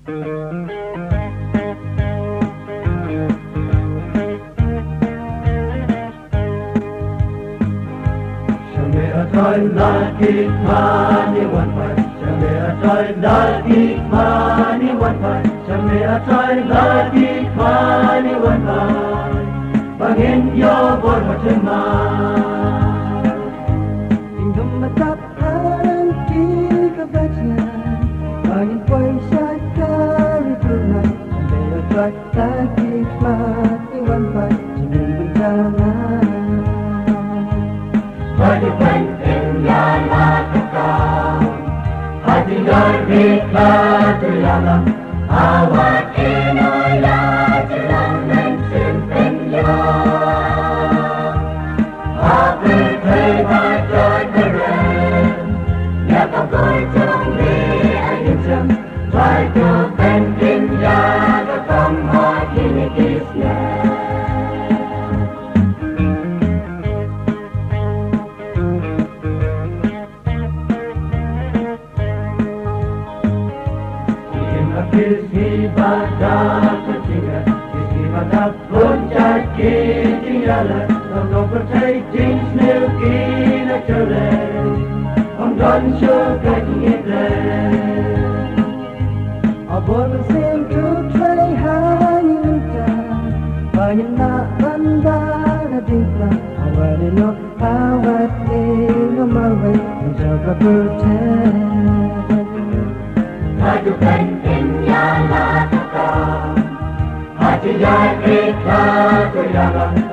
Lagi mani wan pai, chame atoi lagi mani wan pai, chame atoi lagi mani wan pai, bangin yo bor matema. Tingdom matap haran ki kabaca, bangin poi syakari tunai, chame atoi lagi mani wan pai, chame bencana. Bagi penting ya lakukan, hati garbika terlalu awak enoya jelang dan sempenya. Aku terima joy keren, ya kau berjong di air jam, joy tu penting ya datang hati ni kisah. Kisi badak kecil, kisi badak puncak ketinggalan. Kau percaya jenis milki nak cerai, don suka ingin. Abor sen tu try hani minta, banyak nak bandar dikla. Awal no awal ngomawai, menjaga percaya. Lagu penting ya lakukan, hati jaya kita terjaga.